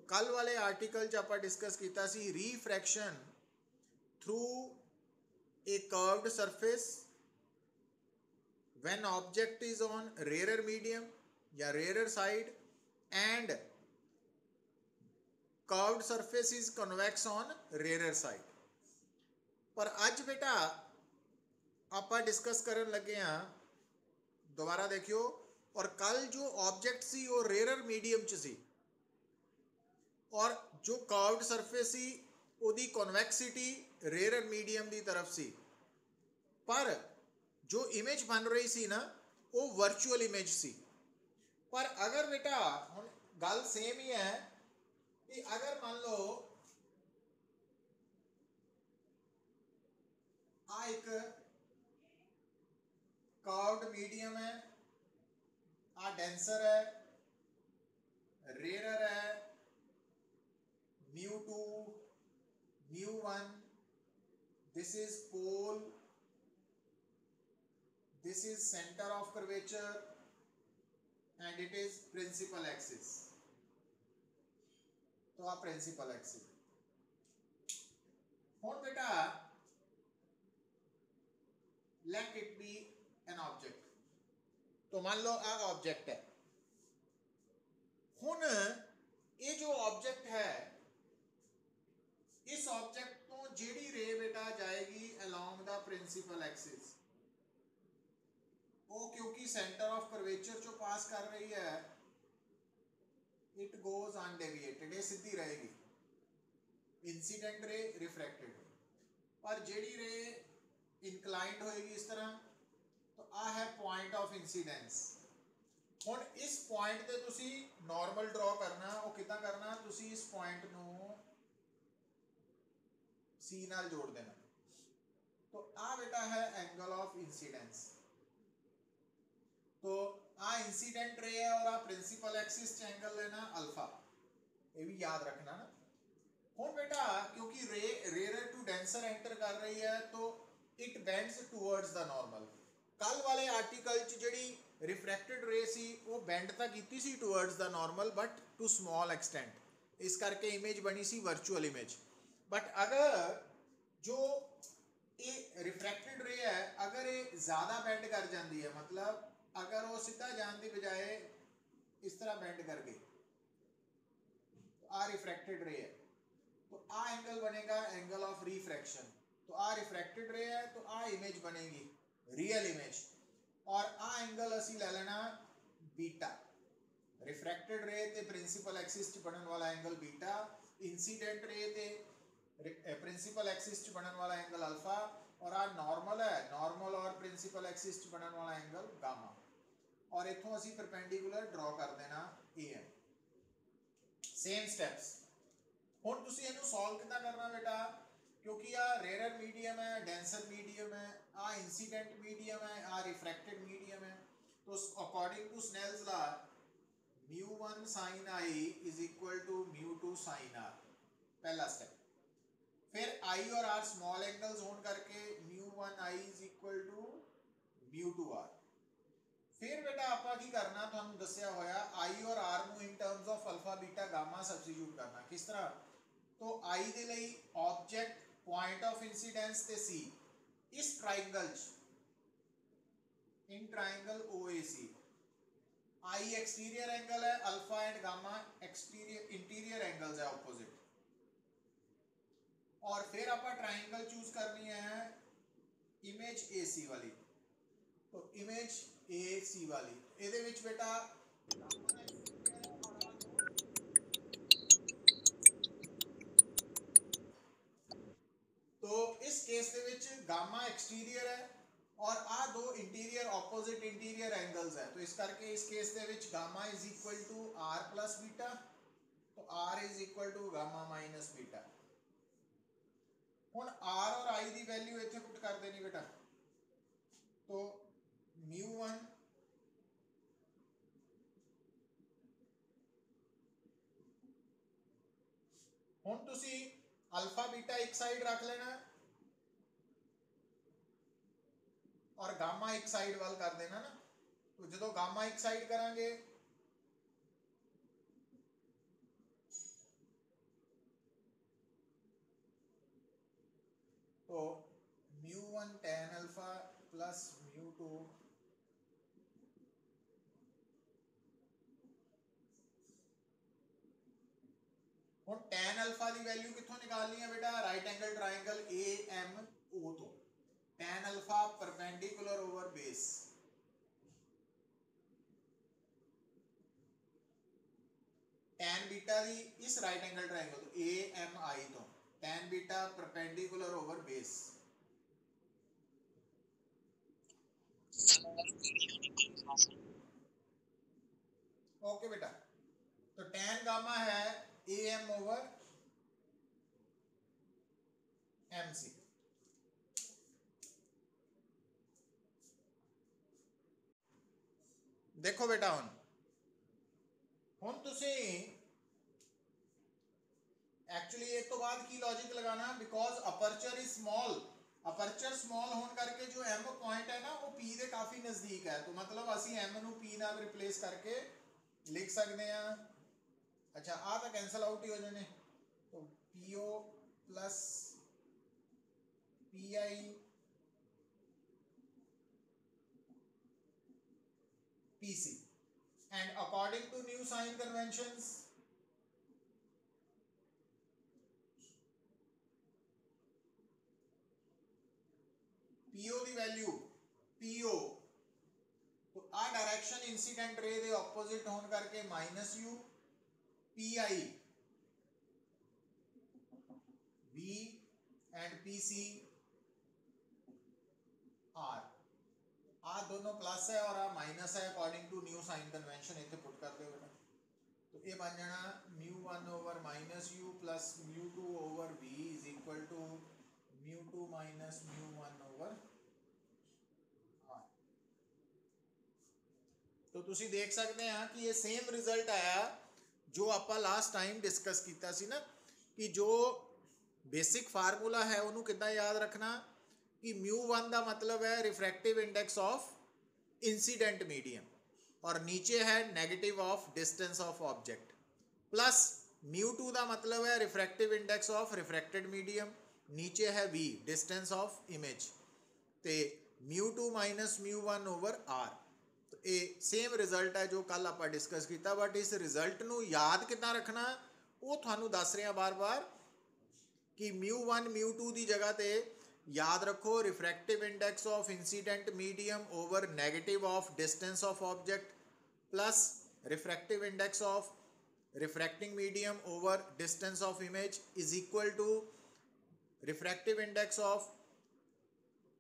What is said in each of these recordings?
कल वाले आर्टिकल च आपां डिस्कस किया सी refraction through a curved surface when object is on rarer medium या rarer side and curved surface is convex on rarer side। पर अज बेटा आपां डिस्कस करन लगे हाँ, दोबारा देखियो, और कल जो ऑब्जेक्ट सी वो रेयर मीडियम च सी और जो कर्व्ड सरफेस सी ओदी कॉन्वैक्सिटी रेयर मीडियम की तरफ सी, पर जो इमेज बन रही सी ना वो वर्चुअल इमेज सी। पर अगर बेटा हुण गल सेम ही है कि अगर मान लो आ एक कर्व्ड मीडियम है, आ डेंसर है, रेयर है, μ2 μ1, this is pole, this is center of curvature and it is principal axis। तो आप प्रिंसिपल एक्सिस हुण बेटा let it be an object. तो मान लो आ ऑब्जेक्ट है, हुण ये जो ऑब्जेक्ट है इस ऑब्जेक्ट तो जेडी रे बेटा जाएगी अलोंग द प्रिंसिपल एक्सिस, वो क्योंकि सेंटर ऑफ कर्वेचर जो पास कर रही है इट गोज अनडेविएटेड, ये सीधी रहेगी, इंसिडेंट रे रिफ्रैक्टेड रे। पर जेडी रे इंक्लाइंड होएगी इस तरह, तो आ है पॉइंट ऑफ इंसिडेंस। हुण इस पॉइंट ते तुसी नॉर्मल ड्रॉ करना, वो कितना करना, तुसी इस पॉइंट नू सी नाल जोड़ देना। तो आ बेटा है एंगल ऑफ इंसिडेंस। तो आ इंसिडेंट रे है और आ प्रिंसिपल एक्सिस च एंगल लेना अल्फा, ये भी याद रखना ना। हुण बेटा क्योंकि रे रेयर टू डेंसर एंटर कर रही है तो it bends towards the normal. कल वाले आर्टिकल च जिहड़ी रिफ्रैक्टेड रे सी वो बेंड तां कीती सी towards the normal but to small extent, इस करके इमेज बनी सी वर्चुअल इमेज। बट अगर जो ये रिफ्रैक्टेड रे है अगर ये ज़्यादा बेंड कर जाती है, मतलब अगर वो सीधा जाने की बजाय इस तरह बेंड कर गई, तो आ रिफ्रैक्टेड रे है, तो आ एंगल बनेगा एंगल ऑफ रिफ्रैक्शन। तो आ रिफ्रैक्टेड रे है तो आ इमेज बनेगी रियल इमेज, और आ एंगल असी ले लेना बीटा। रिफ्रैक्टेड रे ते प्रिंसिपल एक्सिस च बनने वाला एंगल बीटा, इंसिडेंट रे ते प्रिंसिपल एक्सिस च बनने वाला एंगल अल्फा, और आ नॉर्मल है, नॉर्मल और प्रिंसिपल एक्सिस च बनने वाला एंगल गामा। और इथों असी परपेंडिकुलर ड्रॉ कर देना ए एम। Same steps. हुण तुसी इहनू सॉल्व कितना करना बेटा, क्योंकि आ रेयर मीडियम है, डेंसर मीडियम है, आ इंसिडेंट मीडियम है, आ रिफ्रैक्टेड मीडियम है। तो according to Snell's law μ1 sin i is equal to μ2 sin r, पहला स्टेप। फिर i और r स्मॉल एंगल्स होने करके μ1 i is equal to μ2 r। फिर बेटा आपा की करना, तुहानू दस्सिया होया i और r नू in terms of alpha beta gamma substitute करना। किस तरह, तो i दे लई ऑब्जेक्ट पॉइंट ऑफ इंसिडेंस ते c इस triangle in triangle OAC i exterior angle है, alpha and gamma exterior interior angles है ऑपोजिट। और फिर आप ट्रायंगल चूज करनी है इमेज AC वाली, तो इमेज AC वाली ਇਹਦੇ ਵਿੱਚ बेटा तो इस केस ਦੇ ਵਿੱਚ गामा एक्सटीरियर है और आ दो इंटीरियर ऑपोजिट इंटीरियर एंगल्स है, तो इस करके इस केस ਦੇ ਵਿੱਚ gamma is equal to R plus beta, तो R is equal to gamma minus beta. हुण R और I की वैल्यू इत्थे पुट कर देनी बेटा, तो μ1 हुण तुसी अल्फा बीटा एक साइड रख लेना और गामा एक साइड वाल कर देना ना। तो जो गामा एक साइड करांगे प्लस म्यू टू। ਹੁਣ tan अल्फा की वैल्यू कितों निकालनी है बेटा, राइट एंगल ट्राइंगल AMO तो tan alpha perpendicular over base, tan beta दी इस राइट एंगल ट्राइंगल तो AMI तो tan beta perpendicular over base. Okay बेटा, तो tan गामा है AM ओवर MC। देखो बेटा हुन तुसी एक्चुअली एक तो बाद की लॉजिक लगाना, because aperture is small, aperture small होने करके जो M पॉइंट है ना वो P के काफी नजदीक है, तो मतलब असी M ਨੂੰ P ਨਾਲ रिप्लेस करके लिख सकते हैं। अच्छा आ तो कैंसल आउट ही हो जाने, तो PO plus PI PC and according to new sign conventions PO की वैल्यू PO तो आ डायरेक्शन इंसिडेंट रे दे ऑपोजिट होने करके minus u, PI V and PC R, आ दोनों प्लस है और आ माइनस है according to new sign convention, इतने पुट कर दो बेटा, तो ये बन जाना μ1 over minus u plus μ2 over V is equal to μ2 minus μ1 over R। तो तुसी देख सकते हैं कि ये सेम रिजल्ट आया जो आप लास्ट टाइम डिस्कस किया सी ना, कि जो बेसिक फार्मूला है उन्होंने कितना याद रखना कि μ1 का मतलब है refractive index of incident medium और नीचे है negative of distance of object, plus μ2 का मतलब है refractive index of refracted medium, नीचे है V डिस्टेंस ऑफ इमेज, तो μ2 माइनस μ1 ओवर R। तो ये सेम रिजल्ट है जो कल आप डिस्कस किया, बट इस रिजल्ट नू याद कितना रखना वो थानू दस रहा बार बार कि μ1 μ2 की जगह ते याद रखो refractive index of incident medium over negative of distance of object plus refractive index of refracting medium over distance of image is equal to refractive index of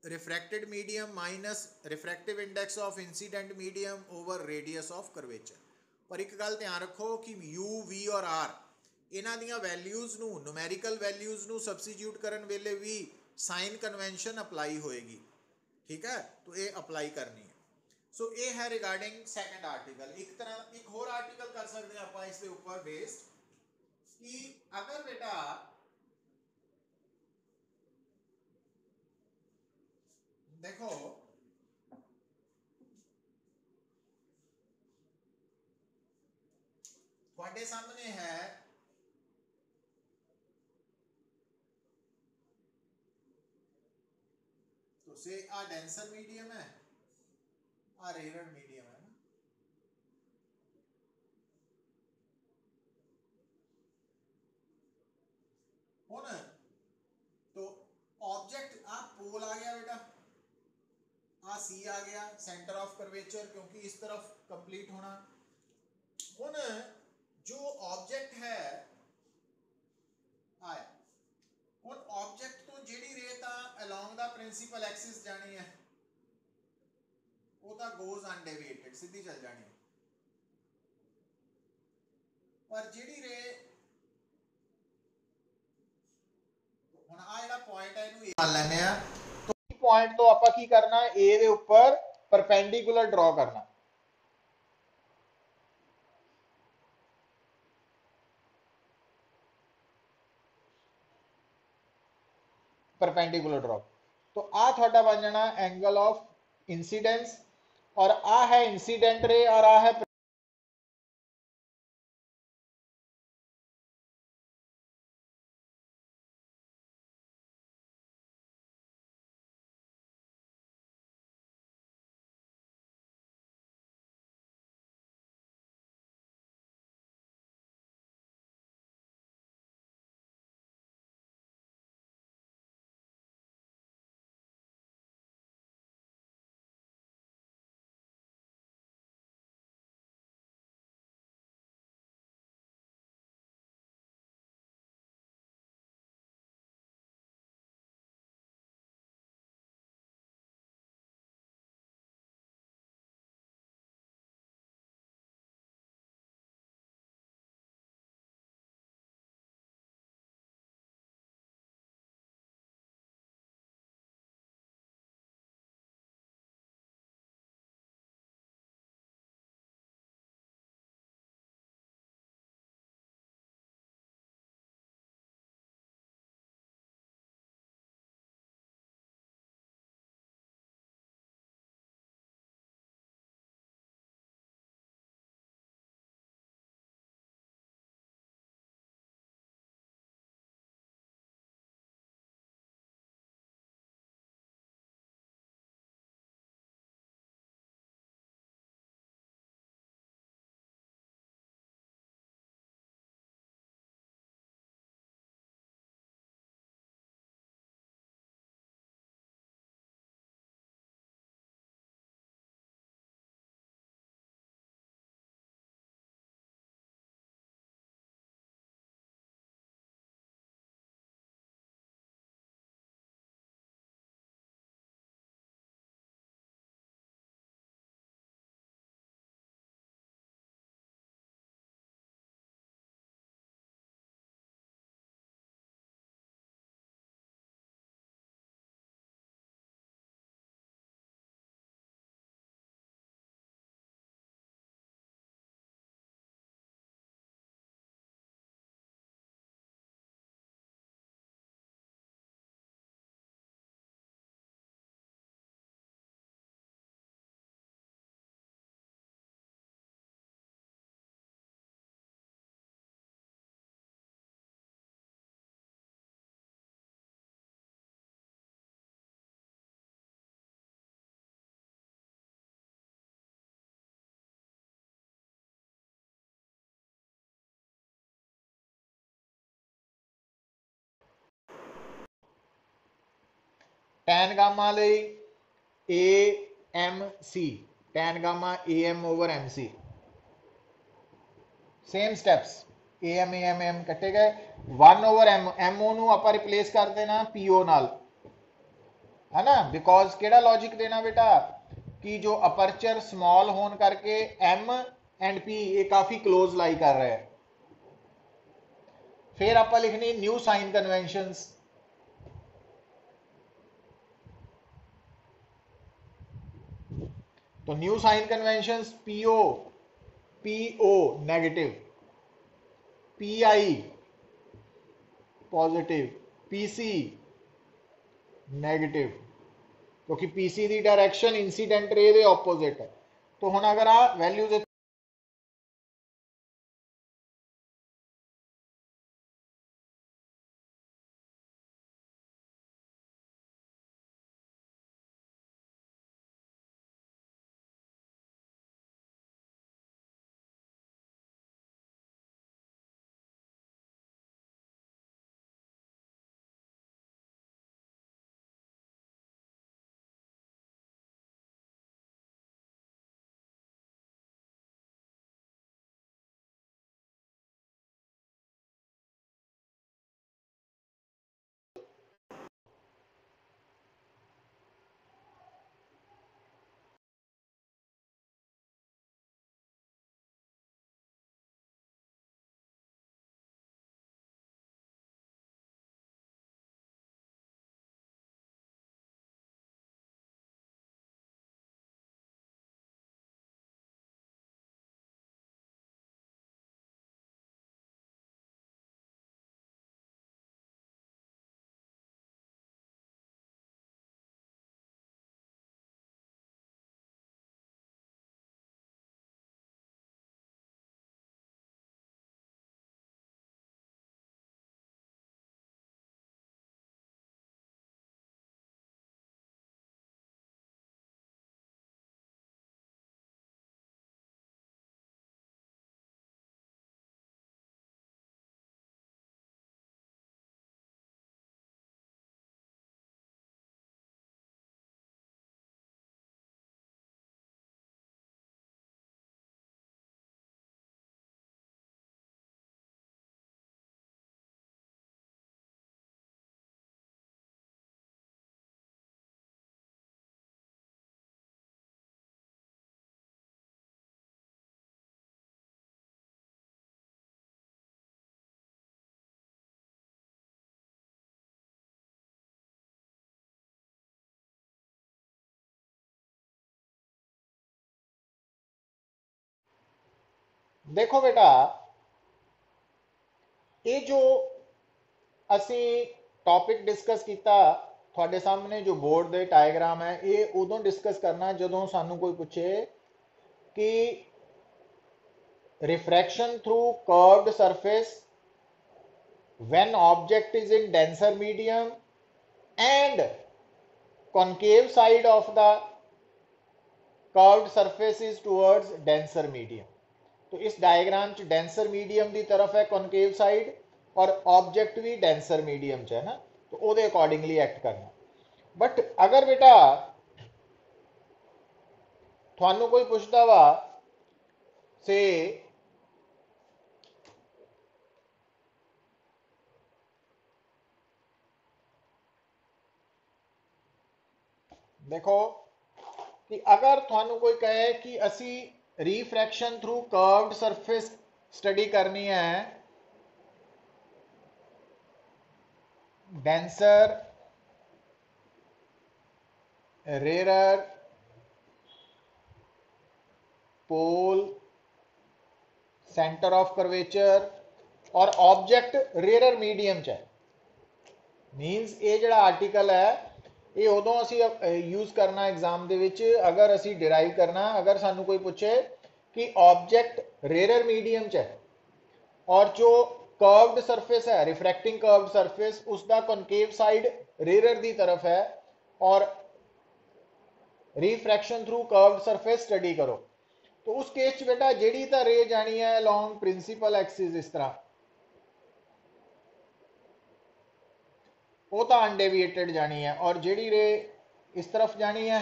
refracted medium minus refractive index of incident medium over radius of curvature. पर एक गल ध्यान रखो कि U V और R इन्हां दियां values नू न्यूमेरिकल वैल्यूज़ नू सबस्टिट्यूट करन वेले भी साइन कन्वेंशन अप्लाई होएगी, ठीक है, तो ये अप्लाई करनी है। सो ये है रिगार्डिंग सेकंड आर्टिकल। एक तरह एक होर आर्टिकल कर सकते हैं आप इसके ऊपर बेस्ड कि अगर बेटा देखो थोड़े सामने है तो से आ डेंसर मीडियम है, आ रेयर मीडियम है ना, हो ना, तो ऑब्जेक्ट आ पोल आ गया बेटा, आ सी आ गया सेंटर ऑफ कर्वेचर क्योंकि इस तरफ कंप्लीट होना। हुन जो ऑब्जेक्ट है आया हुन ऑब्जेक्ट तो जेडी रे ता अलोंग द प्रिंसिपल एक्सिस जानी है वो ता गोज अनडेविएटेड सीधी चल जानी है, पर जेडी रे हुन आ जेड़ा पॉइंट है इनू मान लेने आ, तो पॉइंट तो आपां की करना ए दे ऊपर परपेंडिकुलर ड्रॉ करना, परपेंडिकुलर ड्रॉप, तो आ थोड़ा बन जाना एंगल ऑफ इंसीडेंस और आ है इंसीडेंट रे और आ है tan गामा ਲਈ AMC, tan gamma AM over MC, same steps AM कटे गए 1 over MO ਨੂੰ ਆਪਾਂ रिप्लेस कर देना PO नाल, है ना, बिकॉज केड़ा लॉजिक देना बेटा कि जो अपर्चर स्मॉल होने करके M एंड P ये काफी क्लोज लाई कर रहे हैं। फिर आप लिखनी न्यू साइन कन्वेंशंस, तो new sign conventions PO negative, PI positive, PC negative, क्योंकि PC की डायरेक्शन इंसीडेंट रे दे ऑपोजिट है। तो हुण अगर आ वैल्यूज देखो बेटा, ये जो असी टॉपिक डिस्कस किया थोड़े सामने जो बोर्ड दे डायग्राम है, ये उदों डिस्कस करना जदों सानू कोई पूछे कि refraction through curved surface when object is in denser medium and concave side of the curved surface is towards denser medium. तो इस डायग्राम च डेंसर मीडियम की तरफ है कॉनकेव साइड और ऑब्जेक्ट भी डेंसर मीडियम च है ना, तो वो अकॉर्डिंगली एक्ट करना। बट अगर बेटा थानू कोई पूछता वा से देखो कि अगर थानू कोई कहे कि असी refraction through curved surface study करनी है denser rarer pole centre of curvature और ऑब्जेक्ट रेरर मीडियम च है, मीनस ये जो आर्टिकल है ये उदों असी यूज करना एग्जाम दे विच अगर असी डिराइव करना, अगर सानू कोई पूछे कि ऑब्जेक्ट रेरर मीडियम च है और जो कर्व्ड सरफेस है रिफ्रैक्टिंग कर्व्ड सरफेस उसका कॉनकेव साइड रेरर की तरफ है और refraction through curved surface study करो, तो उस केस बेटा जेडी तो रे जानी है लॉन्ग प्रिंसिपल एक्सिस इस तरह वो तो अनडेविएटेड जानी है, और जिहड़ी रे इस तरफ जानी है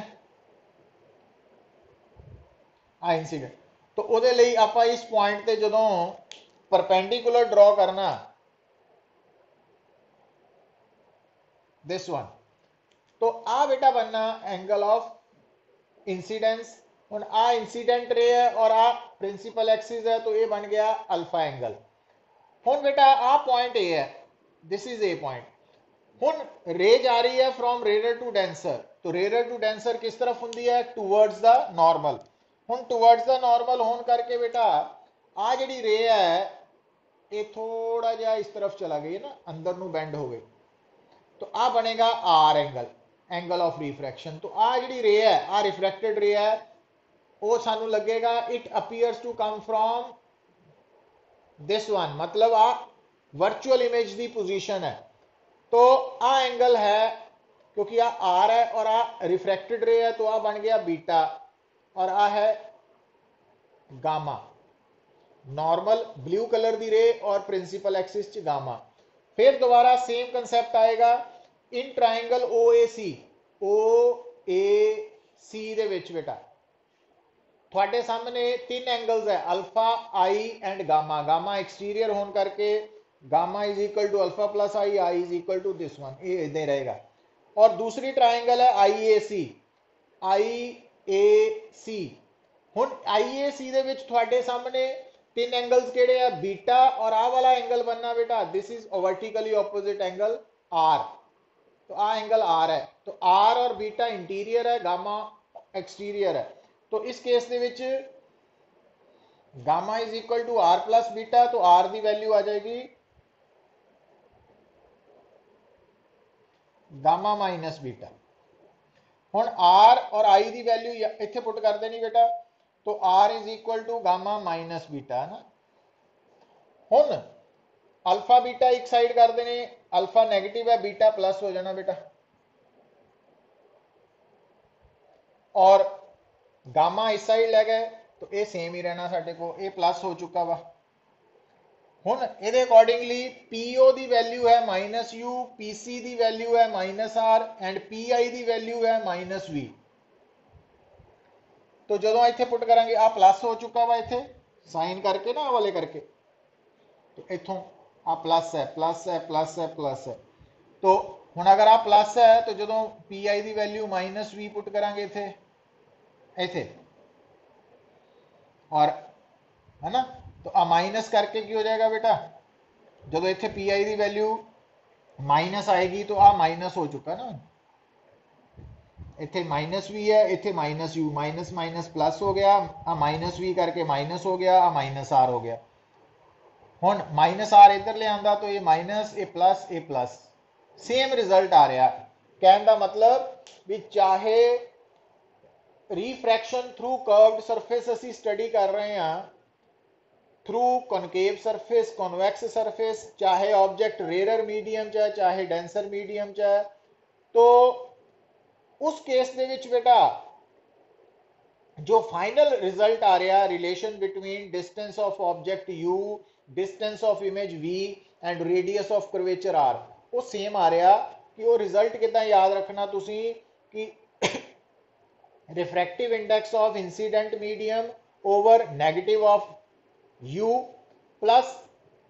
आ इंसीडेंट। तो ਉਹਦੇ ਲਈ ਆਪਾਂ इस पॉइंट ਤੇ ਜਦੋਂ परपेंडिकुलर ड्रॉ करना दिस वन, तो आ बेटा बनना एंगल ऑफ इंसीडेंस। हुण आ इंसीडेंट रे है और आ प्रिंसिपल एक्सिस है, तो ये बन गया अल्फा एंगल। हुण बेटा आ पॉइंट ए है, दिस इज ए पॉइंट। हुण रे जा रही है फ्रॉम रेयर टू डेंसर, तो रेयर टू डेंसर किस तरफ हुंदी है? Towards the normal. हुण टूवर्ड्स द नॉर्मल होने करके बेटा आ जिहड़ी रे है ये थोड़ा जिहा इस तरफ चला गई है ना, अंदर नूं बेंड हो गई, तो आ बनेगा R angle, angle of refraction. तो आ जिहड़ी रे है, आ रिफ्रैक्टेड रे है, वो सानू लगेगा it appears to come from this one, मतलब आ वर्चुअल इमेज दी पोजीशन है। तो आ एंगल है, क्योंकि आ आर है और आ रिफ्रैक्टेड रे है, तो आ बन गया बीटा, और आ है गामा। नॉर्मल ब्लू कलर दी रे और प्रिंसिपल एक्सिस च गामा। फिर दोबारा सेम कंसेप्ट आएगा इन ट्राइंगल ओ ए सी। ओ ए सी दे विच बेटा थोड़े सामने तीन एंगल्स है, alpha, I and gamma. Gamma exterior होने करके gamma is equal to alpha plus I, I is equal to this one, ये इधर रहेगा। और दूसरी ट्राइंगल है आई ए सी, आई ए सी। हुण आई ए सी दे विच थोड़े सामने तीन एंगल्स केड़े है? बीटा, और आ वाला एंगल बनना बेटा this is vertically opposite angle R. तो आ एंगल आर है, तो आर और बीटा इंटीरियर है, गामा एक्सटीरियर है। तो इस केस दे विच gamma is equal to R plus beta, तो आर की वैल्यू आ जाएगी गामा माइनस बीटा। हुण आर और आई की वैल्यू इत्थे पुट कर देनी बेटा, तो R is equal to gamma minus beta है ना। हुण अल्फा बीटा एक साइड कर देने, अल्फा नेगेटिव है, बीटा प्लस हो जाना बेटा, और गामा इस साइड ले गए, तो ये सेम ही रहना साडे को, ये प्लस हो चुका वा। हुण इहदे अकॉर्डिंगली पीओ की वैल्यू है माइनस यू, पीसी की वैल्यू है माइनस आर, एंड पीआई की वैल्यू है माइनस वी। तो जो इत्थे पुट करांगे आ प्लस हो चुका वा, इत्थे साइन करके ना वाले करके, तो इथों आ प्लस है, प्लस है, प्लस है, प्लस है। तो हुण अगर आ प्लस है, तो जो पी आई की वैल्यू माइनस वी पुट करांगे इत्थे इत्थे, और है ना, तो आ माइनस करके की हो जाएगा बेटा, जो इत्थे पी आई की वैल्यू माइनस आएगी, तो आ माइनस हो चुका ना, इत्थे माइनस वी है, इत्थे minus you, minus minus plus हो गया, आ माइनस वी करके माइनस हो गया, आ माइनस आर हो गया। हुण माइनस आर इधर ले आंदा, तो ये माइनस, ए प्लस, सेम रिजल्ट आ रहा। कहने का मतलब भी चाहे रिफ्रैक्शन थ्रू कर्व्ड सरफेस असी स्टडी कर रहे हैं, through concave surface, convex surface, चाहे ऑब्जेक्ट रेयर मीडियम च है, चाहे डेंसर मीडियम च है, तो उस केस दे विच बेटा जो फाइनल रिजल्ट आ रहा relation between distance of object u, distance of image v and radius of curvature R, वो सेम आ रहा। कि वो रिजल्ट कितना याद रखना तुसी कि refractive index of incident medium over negative of u plus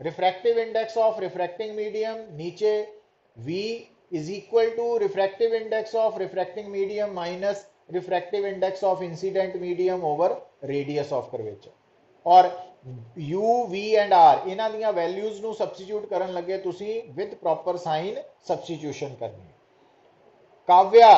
refractive index of refracting medium नीचे v is equal to refractive index of refracting medium minus refractive index of incident medium over radius of curvature. और u v and r इन्हां दियां values नू substitute करन लगे तुसी with proper sign substitution करनी है। काव्या